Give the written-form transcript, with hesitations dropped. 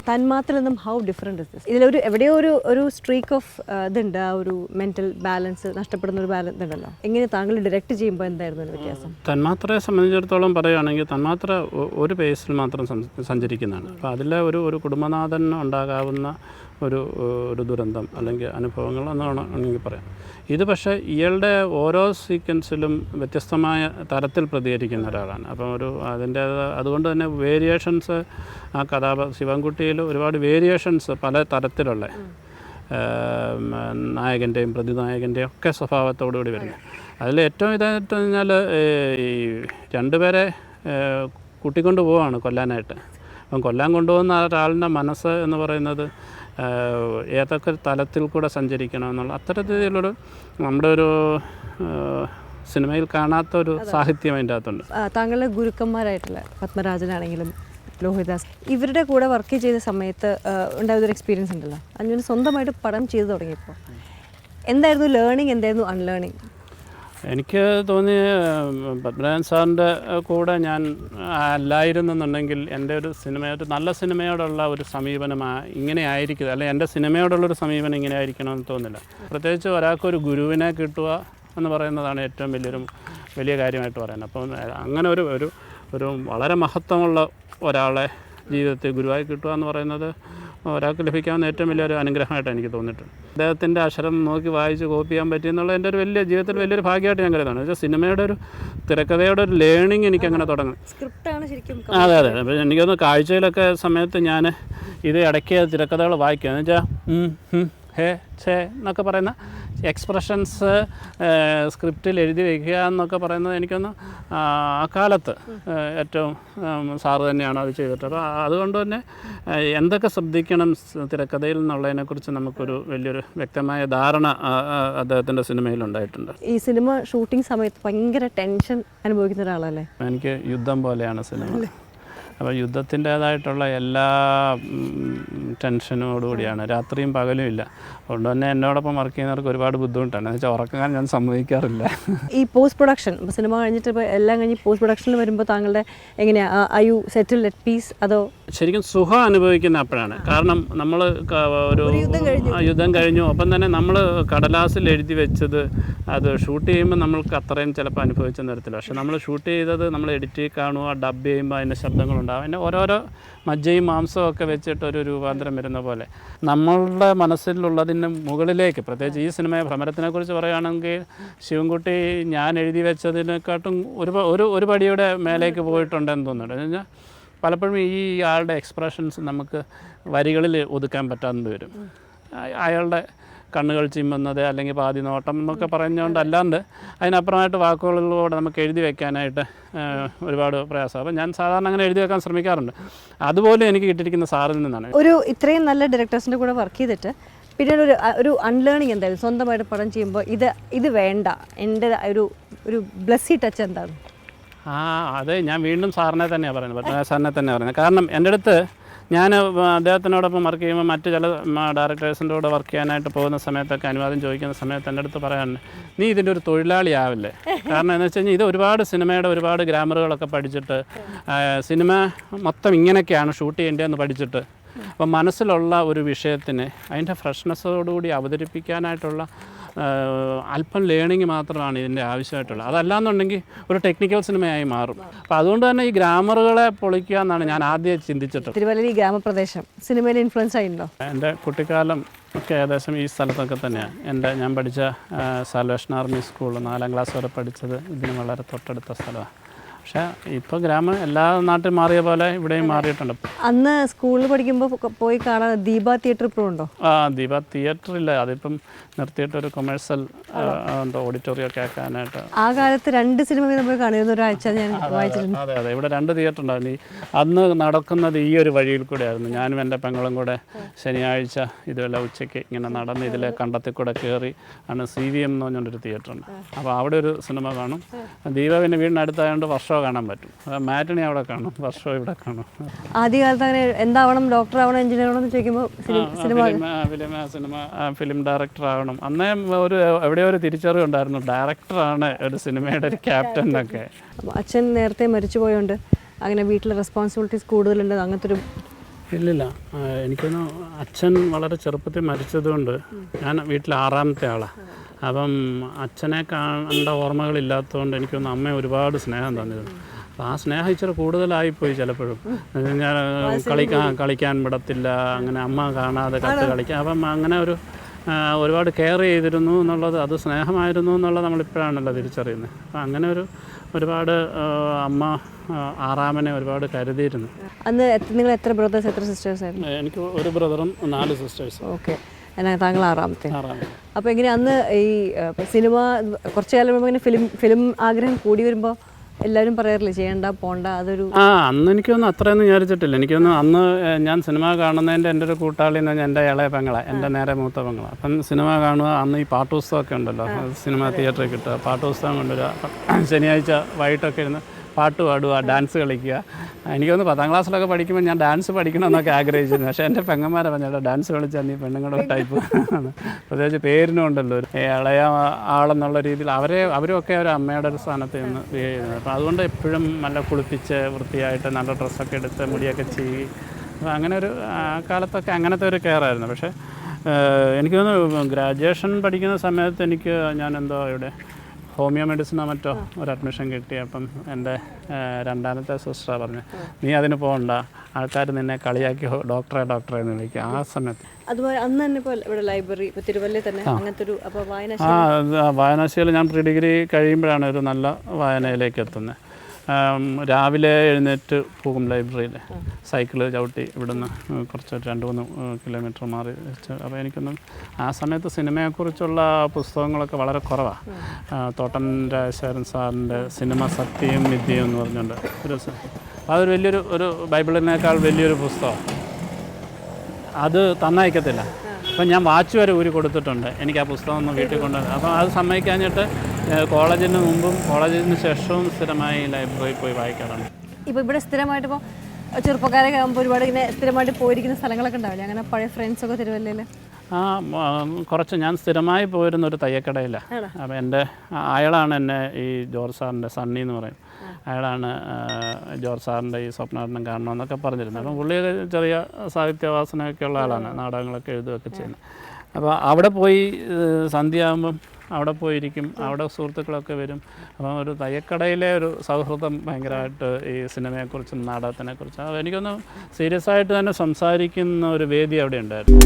തന്മാത്രയിൽ നിന്നും how different is this? ഇതിലൊരു എവിടെയോ ഒരു സ്ട്രീക്ക് ഓഫ് ഇതുണ്ട്, ആ ഒരു മെൻ്റൽ ബാലൻസ് നഷ്ടപ്പെടുന്ന ഒരു ബാലൻസ് ഉണ്ടല്ലോ. എങ്ങനെ താങ്കൾ ഡയറക്റ്റ് ചെയ്യുമ്പോൾ എന്തായിരുന്നു ഒരു വ്യത്യാസം? തന്മാത്രയെ സംബന്ധിച്ചിടത്തോളം പറയുകയാണെങ്കിൽ തന്മാത്ര ഒരു പേസിൽ മാത്രം സഞ്ചരിക്കുന്നതാണ്. അപ്പോൾ അതിലെ ഒരു കുടുംബനാഥൻ ഉണ്ടാകാവുന്ന ഒരു ദുരന്തം അല്ലെങ്കിൽ അനുഭവങ്ങൾ എന്നാണ് വേണമെങ്കിൽ പറയാം. ഇത് പക്ഷേ ഇയാളുടെ ഓരോ സീക്വൻസിലും വ്യത്യസ്തമായ തരത്തിൽ പ്രതികരിക്കുന്ന ഒരാളാണ്. അപ്പം അതിൻ്റെ അതുകൊണ്ട് തന്നെ വേരിയേഷൻസ് ആ ശിവൻകുട്ടിയിൽ ഒരുപാട് വേരിയേഷൻസ് പല തരത്തിലുള്ള നായകൻ്റെയും പ്രതിനായകൻ്റെയും ഒക്കെ സ്വഭാവത്തോടുകൂടി വരുന്നത്. അതിൽ ഏറ്റവും ഇതായിട്ട് കഴിഞ്ഞാൽ ഈ രണ്ടുപേരെ കൂട്ടിക്കൊണ്ട് പോവുകയാണ് കൊല്ലാനായിട്ട്. അപ്പം കൊല്ലാൻ കൊണ്ടുപോകുന്ന ഒരാളുടെ മനസ്സ് എന്ന് പറയുന്നത് ഏതൊക്കെ തലത്തിൽ കൂടെ സഞ്ചരിക്കണം എന്നുള്ള അത്തരത്തിലൊരു നമ്മുടെ ഒരു സിനിമയിൽ കാണാത്തൊരു സാഹിത്യം അതിൻ്റെ അകത്തുണ്ട്. താങ്കളുടെ ഗുരുക്കന്മാരായിട്ടുള്ള പത്മരാജനാണെങ്കിലും ലോഹിദാസ്, ഇവരുടെ കൂടെ വർക്ക് ചെയ്ത സമയത്ത് ഉണ്ടായതൊരു എക്സ്പീരിയൻസ് ഉണ്ടല്ലോ. അങ്ങനെ സ്വന്തമായിട്ട് പടം ചെയ്തു തുടങ്ങിയപ്പോൾ എന്തായിരുന്നു ലേണിംഗ്, എന്തായിരുന്നു അൺലേണിംഗ്? എനിക്ക് തോന്നി പത്മനാഭൻ സാറിൻ്റെ കൂടെ ഞാൻ അല്ലായിരുന്നെന്നുണ്ടെങ്കിൽ എൻ്റെ ഒരു നല്ല സിനിമയോടുള്ള ഒരു സമീപനം ഇങ്ങനെ ആയിരിക്കും, അല്ലെങ്കിൽ എൻ്റെ സിനിമയോടുള്ളൊരു സമീപനം ഇങ്ങനെ ആയിരിക്കണമെന്ന് തോന്നുന്നില്ല. പ്രത്യേകിച്ച് ഒരാൾക്കൊരു ഗുരുവിനെ കിട്ടുക എന്ന് പറയുന്നതാണ് ഏറ്റവും വലിയ കാര്യമായിട്ട് പറയുന്നത്. അപ്പം അങ്ങനെ ഒരു വളരെ മഹത്വമുള്ള ഒരാളെ ജീവിതത്തിൽ ഗുരുവായി കിട്ടുക എന്ന് പറയുന്നത് ഒരാൾക്ക് ലഭിക്കാവുന്ന ഏറ്റവും വലിയൊരു അനുഗ്രഹമായിട്ട് എനിക്ക് തോന്നിയിട്ടുണ്ട്. അദ്ദേഹത്തിൻ്റെ അക്ഷരം നോക്കി വായിച്ച് കോപ്പി ചെയ്യാൻ പറ്റിയെന്നുള്ള എൻ്റെ ഒരു ജീവിതത്തിൽ വലിയൊരു ഭാഗ്യമായിട്ട് ഞാൻ കരുതാണ്. വെച്ചാൽ സിനിമയുടെ തിരക്കഥയുടെ ഒരു ലേണിംഗ് എനിക്കങ്ങനെ തുടങ്ങി. സ്ക്രിപ്റ്റാണ് ശരിക്കും. അതെ. അപ്പോൾ എനിക്കൊന്ന് കാഴ്ചയിലൊക്കെ സമയത്ത് ഞാൻ ഇത് ഇടയ്ക്ക് തിരക്കഥകൾ വായിക്കുക എന്ന് വെച്ചാൽ ഹേ ഛേ എന്നൊക്കെ പറയുന്ന എക്സ്പ്രഷൻസ് സ്ക്രിപ്റ്റിൽ എഴുതി വയ്ക്കുക എന്നൊക്കെ പറയുന്നത് എനിക്കൊന്ന് അക്കാലത്ത് ഏറ്റവും സാറ് തന്നെയാണ് അത് ചെയ്തിട്ട്. അപ്പോൾ അതുകൊണ്ട് തന്നെ എന്തൊക്കെ ശ്രദ്ധിക്കണം തിരക്കഥയിൽ എന്നുള്ളതിനെക്കുറിച്ച് നമുക്കൊരു വലിയൊരു വ്യക്തമായ ധാരണ അദ്ദേഹത്തിൻ്റെ സിനിമയിലുണ്ടായിട്ടുണ്ട്. ഈ സിനിമ ഷൂട്ടിംഗ് സമയത്ത് ഭയങ്കര ടെൻഷൻ അനുഭവിക്കുന്ന ഒരാളല്ലേ? എനിക്ക് യുദ്ധം പോലെയാണ് സിനിമ. അപ്പോൾ യുദ്ധത്തിൻ്റേതായിട്ടുള്ള എല്ലാ ടെൻഷനോടുകൂടിയാണ്, രാത്രിയും പകലും ഇല്ല. അതുകൊണ്ട് തന്നെ എന്നോടൊപ്പം വർക്ക് ചെയ്യുന്നവർക്ക് ഒരുപാട് ബുദ്ധിമുട്ടാണ്. എന്ന് വെച്ചാൽ ഉറക്കാൻ ഞാൻ സമ്മതിക്കാറില്ല. ഈ പോസ്റ്റ് പ്രൊഡക്ഷൻ, ഇപ്പോൾ സിനിമ കഴിഞ്ഞിട്ട് ഇപ്പോൾ എല്ലാം കഴിഞ്ഞ് പോസ്റ്റ് പ്രൊഡക്ഷനിൽ വരുമ്പോൾ താങ്കളുടെ എങ്ങനെയാണ്, I you settled at peace അതോ? ശരിക്കും സുഖം അനുഭവിക്കുന്ന അപ്പോഴാണ്. കാരണം നമ്മൾ ഒരു യുദ്ധം കഴിഞ്ഞു, ഒപ്പം തന്നെ നമ്മൾ കടലാസിൽ എഴുതി വെച്ചത് അത് ഷൂട്ട് ചെയ്യുമ്പോൾ നമ്മൾക്ക് അത്രയും ചിലപ്പോൾ അനുഭവിച്ചെന്ന് വരത്തില്ല. പക്ഷേ നമ്മൾ ഷൂട്ട് ചെയ്തത് നമ്മൾ എഡിറ്റ് കാണുക, ഡബ് ചെയ്യുമ്പോൾ അതിൻ്റെ ശബ്ദങ്ങളുണ്ടാകും, അതിൻ്റെ ഓരോരോ മജ്ജയും മാംസവും ഒക്കെ വെച്ചിട്ട് ഒരു രൂപാന്തരം വരുന്ന പോലെ നമ്മളുടെ മനസ്സിലുള്ളതിന് മുകളിലേക്ക്, പ്രത്യേകിച്ച് ഈ സിനിമയെ ഭ്രമരത്തിനെക്കുറിച്ച് പറയുകയാണെങ്കിൽ ശിവൻകുട്ടി ഞാൻ എഴുതി വെച്ചതിനെക്കാട്ടും ഒരു പടിയുടെ മേലേക്ക് പോയിട്ടുണ്ടെന്ന് തോന്നുന്നുണ്ട്. എന്ന് വെച്ചാൽ പലപ്പോഴും ഈ ആളുടെ എക്സ്പ്രഷൻസ് നമുക്ക് വരികളിൽ ഒതുക്കാൻ പറ്റാതെ വരും. അയാളുടെ കണ്ണുകൾ ചിമ്മുന്നത് അല്ലെങ്കിൽ പാതി നോട്ടം എന്നൊക്കെ പറഞ്ഞുകൊണ്ട് അല്ലാണ്ട് അതിനപ്പുറമായിട്ട് വാക്കുകളിലൂടെ നമുക്ക് എഴുതി വെക്കാനായിട്ട് ഒരുപാട് പ്രയാസം. അപ്പം ഞാൻ സാധാരണ അങ്ങനെ എഴുതി വെക്കാൻ ശ്രമിക്കാറുണ്ട്. അതുപോലെ എനിക്ക് കിട്ടിയിരിക്കുന്ന സാറിൽ നിന്നാണ്. ഇത്രയും നല്ല ഡയറക്ടേഴ്സിൻ്റെ കൂടെ വർക്ക് ചെയ്തിട്ട് പിന്നീട് ഒരു അൺലേണിങ് എന്തായാലും സ്വന്തമായിട്ട് പടം ചെയ്യുമ്പോൾ ഇത് വേണ്ട, എൻ്റെ ഒരു ബ്ലെസ്സി ടച്ച് എന്താണ്? അത് ഞാൻ വീണ്ടും സാറിനെ തന്നെയാണ് പറയുന്നത്, പത്മനാഭ സാറിനെ തന്നെയാണ് പറയുന്നത്. കാരണം എൻ്റെ അടുത്ത് ഞാൻ അദ്ദേഹത്തിനോടൊപ്പം വർക്ക് ചെയ്യുമ്പോൾ മറ്റ് ചില ഡയറക്ടേഴ്സിൻ്റെ കൂടെ വർക്ക് ചെയ്യാനായിട്ട് പോകുന്ന സമയത്തൊക്കെ അനുവാദം ചോദിക്കുന്ന സമയത്ത് എൻ്റെ അടുത്ത് പറയാറുണ്ട്, നീ ഇതിൻ്റെ ഒരു തൊഴിലാളിയാവില്ലേ? കാരണം എന്ന് വെച്ച് കഴിഞ്ഞാൽ ഇത് ഒരുപാട് സിനിമയുടെ ഒരുപാട് ഗ്രാമറുകളൊക്കെ പഠിച്ചിട്ട് സിനിമ മൊത്തം ഇങ്ങനെയൊക്കെയാണ് ഷൂട്ട് ചെയ്യേണ്ടതെന്ന് പഠിച്ചിട്ട് അപ്പം മനസ്സിലുള്ള ഒരു വിഷയത്തിന് അതിൻ്റെ ഫ്രഷ്നെസ്സോടുകൂടി അവതരിപ്പിക്കാനായിട്ടുള്ള അല്പം ലേണിംഗ് മാത്രമാണ് ഇതിൻ്റെ ആവശ്യമായിട്ടുള്ളത്. അതല്ലാന്നുണ്ടെങ്കിൽ ഒരു ടെക്നിക്കൽ സിനിമയായി മാറും. അപ്പോൾ അതുകൊണ്ട് തന്നെ ഈ ഗ്രാമറുകളെ പൊളിക്കുക എന്നാണ് ഞാൻ ആദ്യം ചിന്തിച്ചിട്ടുള്ളത്. തിരുവല്ലയിൽ ഗ്രാമപ്രദേശം സിനിമയിൽ ഇൻഫ്ലുവൻസ് ആയിട്ടുണ്ടോ? എൻ്റെ കുട്ടിക്കാലം ഒക്കെ ഏകദേശം ഈ സ്ഥലത്തൊക്കെ തന്നെയാണ്. ഞാൻ പഠിച്ച സാൽവേഷൻ ആർമി സ്കൂൾ 4ാം ക്ലാസ് വരെ പഠിച്ചത് ഇതിന് വളരെ തൊട്ടടുത്ത സ്ഥലമാണ്. പക്ഷേ ഇപ്പോൾ ഗ്രാമം എല്ലാ നാട്ടിൽ മാറിയ പോലെ ഇവിടെയും മാറിയിട്ടുണ്ട്. അന്ന് സ്കൂളിൽ പഠിക്കുമ്പോൾ പോയി കാണാൻ ദീപ തിയേറ്റർ ഇപ്പോഴും ഉണ്ടോ? ദീപ തിയേറ്റർ ഇല്ല, അതിപ്പം നിർത്തിയിട്ടൊരു കൊമേഴ്സ്യൽ ഓഡിറ്റോറിയം ഒക്കെ ആക്കാനായിട്ട്. ആ കാലത്ത് 2 സിനിമ നമ്മൾ കാണിരുന്ന ഒരാഴ്ച ഞാൻ വായിച്ചിട്ടുണ്ട്. അതെ, ഇവിടെ 2 തിയേറ്റർ ഉണ്ടായിരുന്നു. അന്ന് നടക്കുന്നത് ഈ ഒരു വഴിയിൽ കൂടെ ആയിരുന്നു. ഞാനും എൻ്റെ പെങ്ങളും കൂടെ ശനിയാഴ്ച ഇതുപോലെ ഉച്ചയ്ക്ക് ഇങ്ങനെ നടന്ന് ഇതിലെ കണ്ടത്തിൽ കൂടെ കയറി ആണ് CVM എന്ന് പറഞ്ഞൊരു തിയേറ്ററുണ്ട്. അപ്പോൾ അവിടെ ഒരു സിനിമ കാണും. ദീപ പിന്നെ വീടിനടുത്തായതുകൊണ്ട് വർഷവും കാണാൻ പറ്റും. മാറ്റിനി അവിടെ കാണും, വർഷവും ഇവിടെ കാണും. ആദ്യകാലത്ത് അങ്ങനെ എന്താവണം, ഡോക്ടർ ആവണം, എഞ്ചിനീയർ ആവണം എന്ന് ചോദിക്കുമ്പോൾ ഫിലിം ഡയറക്ടർ ആവണം. അന്നേ എവിടെയോ ഒരു തിരിച്ചറിവുണ്ടായിരുന്നു, ഡയറക്ടറാണ് ഒരു സിനിമയുടെ ഒരു ക്യാപ്റ്റൻ എന്നൊക്കെ. അച്ഛൻ നേരത്തെ മരിച്ചു പോയോണ്ട് അങ്ങനെ വീട്ടിലെ റെസ്പോൺസിബിലിറ്റീസ് കൂടുതലുണ്ട്, അങ്ങനത്തെ ഒരു ഇല്ലില്ല, എനിക്കൊന്ന് അച്ഛൻ വളരെ ചെറുപ്പത്തിൽ മരിച്ചതുകൊണ്ട് ഞാൻ വീട്ടിൽ 6ാമത്തെ ആളാണ്. അപ്പം അച്ഛനെ കണ്ട ഓർമ്മകളില്ലാത്തതുകൊണ്ട് എനിക്കൊന്ന് അമ്മ ഒരുപാട് സ്നേഹം തന്നിരുന്നു. അപ്പോൾ ആ സ്നേഹം ഇച്ചിരി കൂടുതലായിപ്പോയി ചിലപ്പോഴും. ഞാൻ കളിക്കാൻ വിടത്തില്ല, അങ്ങനെ അമ്മ കാണാതെ കത്ത് കളിക്കാൻ. അപ്പം അങ്ങനെ ഒരുപാട് കെയർ ചെയ്തിരുന്നു എന്നുള്ളത്, അത് സ്നേഹമായിരുന്നു എന്നുള്ളത് നമ്മളിപ്പോഴാണല്ലോ തിരിച്ചറിയുന്നത്. അപ്പം അങ്ങനെ ഒരുപാട് അമ്മ 6ാമനെ ഒരുപാട് കരുതിയിരുന്നു. അന്ന് നിങ്ങൾ എത്ര ബ്രദേഴ്സ്, എത്ര സിസ്റ്റേഴ്സ് ആയിരുന്നു? എനിക്ക് ഒരു ബ്രദറും 4 സിസ്റ്റേഴ്സും. ഓക്കെ, താങ്കൾ 6ാമത്തെ. അപ്പോൾ എങ്ങനെ അന്ന് ഈ സിനിമ കുറച്ച് കാലം മുമ്പ് ഇങ്ങനെ ഫിലിം ആഗ്രഹം കൂടി വരുമ്പോൾ എല്ലാവരും പറയാറില്ലേ ചെയ്യണ്ട പോണ്ട, അതൊരു അന്ന് എനിക്കൊന്നും അത്രയൊന്നും വിചാരിച്ചിട്ടില്ല. എനിക്കൊന്നും അന്ന് ഞാൻ സിനിമ കാണുന്നതിൻ്റെ എൻ്റെ ഒരു കൂട്ടാളി എന്ന് പറഞ്ഞാൽ എൻ്റെ ഇളയ പെങ്ങളാണ്, എൻ്റെ നേരെ മൂത്ത പെങ്ങളാണ്. അപ്പം സിനിമ കാണുക, അന്ന് ഈ പാട്ടുപുസ്തകമൊക്കെ ഉണ്ടല്ലോ, സിനിമ തിയേറ്ററിൽ കിട്ടുക, പാട്ടുപുസ്തകം കൊണ്ടുവരിക, ശനിയാഴ്ച വൈകിട്ടൊക്കെ ഇരുന്ന് പാട്ട് പാടുക, ഡാൻസ് കളിക്കുക. എനിക്കൊന്ന് 10ാം ക്ലാസ്സിലൊക്കെ പഠിക്കുമ്പോൾ ഞാൻ ഡാൻസ് പഠിക്കണമെന്നൊക്കെ ആഗ്രഹിച്ചിരുന്നു. പക്ഷേ എൻ്റെ പെങ്ങന്മാരെ പറഞ്ഞാൽ ഡാൻസ് കളിച്ചാൽ നീ പെണ്ണുങ്ങളുടെ ടൈപ്പ്, പ്രത്യേകിച്ച് പേരിനും ഉണ്ടല്ലോ ഒരു ഇളയ ആളെന്നുള്ള രീതിയിൽ അവരൊക്കെ ഒരു അമ്മയുടെ ഒരു സ്ഥാനത്ത് നിന്ന് ചെയ്യുന്നത്. അപ്പോൾ അതുകൊണ്ട് എപ്പോഴും നല്ല കുളിപ്പിച്ച് വൃത്തിയായിട്ട് നല്ല ഡ്രസ്സൊക്കെ എടുത്ത് മുടിയൊക്കെ ചെയ്യും. അപ്പോൾ അങ്ങനെ ആ കാലത്തൊക്കെ അങ്ങനത്തെ ഒരു കെയറായിരുന്നു. പക്ഷേ എനിക്ക് തോന്നുന്നു ഗ്രാജുവേഷൻ പഠിക്കുന്ന സമയത്ത് ഞാൻ ഇവിടെ ഹോമിയോ മെഡിസിനോ മറ്റോ ഒരു അഡ്മിഷൻ കിട്ടി. അപ്പം എൻ്റെ 2ാമത്തെ സിസ്റ്റർ പറഞ്ഞു, നീ അതിന് പോകണ്ട, ആൾക്കാർ നിന്നെ കളിയാക്കി ഡോക്ടറെ എന്ന് വിളിക്കുക. ആ സമയത്ത് അതുപോലെ അന്ന് തന്നെ ഇപ്പോൾ ഇവിടെ ലൈബ്രറി, ഇപ്പോൾ തിരുവല്ലയിൽ തന്നെ അങ്ങനത്തെ ഒരു അപ്പോൾ വായനാശീലം ഞാൻ പ്രീ ഡിഗ്രി കഴിയുമ്പോഴാണ് ഒരു നല്ല വായനയിലേക്ക് എത്തുന്നത്. രാവിലെ എഴുന്നേറ്റ് പോകും ലൈബ്രറിയിൽ, സൈക്കിള് ചവിട്ടി ഇവിടുന്ന് കുറച്ച് 2-3 കിലോമീറ്റർ മാറി വെച്ച്. അപ്പോൾ എനിക്കൊന്നും ആ സമയത്ത് സിനിമയെക്കുറിച്ചുള്ള പുസ്തകങ്ങളൊക്കെ വളരെ കുറവാണ്. തോട്ടൻ രാജശേഖരൻ സാറിൻ്റെ സിനിമ സത്യവും വിദ്യയും എന്ന് പറഞ്ഞുകൊണ്ട് അതൊരു വലിയൊരു ബൈബിളിനേക്കാൾ വലിയൊരു പുസ്തകം. അത് തന്നയക്കത്തില്ല. അപ്പം ഞാൻ വാച്ച് വരെ ഊരി കൊടുത്തിട്ടുണ്ട്, എനിക്ക് ആ പുസ്തകം ഒന്ന് വീട്ടിൽ കൊണ്ടുവന്നത്. അപ്പോൾ അത് സമ്മതിക്കാഞ്ഞിട്ട് കോളേജിന് മുമ്പും കോളേജിന് ശേഷവും സ്ഥിരമായി ലൈബ്രറിയിൽ പോയി വായിക്കാറുണ്ട്. ഇപ്പോൾ ഇവിടെ സ്ഥിരമായിട്ട് ഇപ്പോൾ ചെറുപ്പക്കാരൊക്കെ ആകുമ്പോൾ ഒരുപാട് ഇങ്ങനെ സ്ഥിരമായിട്ട് പോയിരിക്കുന്ന സ്ഥലങ്ങളൊക്കെ ഉണ്ടാവില്ലേ, അങ്ങനെ പഴയ ഫ്രണ്ട്സൊക്കെ തിരുവല്ലയിൽ? കുറച്ച് ഞാൻ സ്ഥിരമായി പോയിരുന്ന ഒരു തയ്യക്കടയിലാണ്. അപ്പോൾ അയാളാണ് എന്നെ ഈ ജോർജ് സാറിൻ്റെ സണ്ണി എന്ന് പറയും, അയാളാണ് ജോർജ് സാറിൻ്റെ ഈ സ്വപ്നാടനം കാണണമെന്നൊക്കെ പറഞ്ഞിരുന്നത്. അപ്പം പുള്ളിയൊക്കെ ചെറിയ സാഹിത്യവാസനയൊക്കെ ഉള്ള ആളാണ്, നാടകങ്ങളൊക്കെ എഴുതുകയൊക്കെ ചെയ്യുന്നത്. അപ്പോൾ അവിടെ പോയി സന്ധ്യയാകുമ്പം അവിടെ പോയിരിക്കും, അവിടെ സുഹൃത്തുക്കളൊക്കെ വരും. അപ്പം ഒരു തയ്യക്കടയിലെ ഒരു സൗഹൃദം ഭയങ്കരമായിട്ട് ഈ സിനിമയെക്കുറിച്ചും നാടകത്തിനെക്കുറിച്ചും എനിക്കൊന്ന് സീരിയസ് ആയിട്ട് തന്നെ സംസാരിക്കുന്ന ഒരു വേദി അവിടെ ഉണ്ടായിരുന്നു.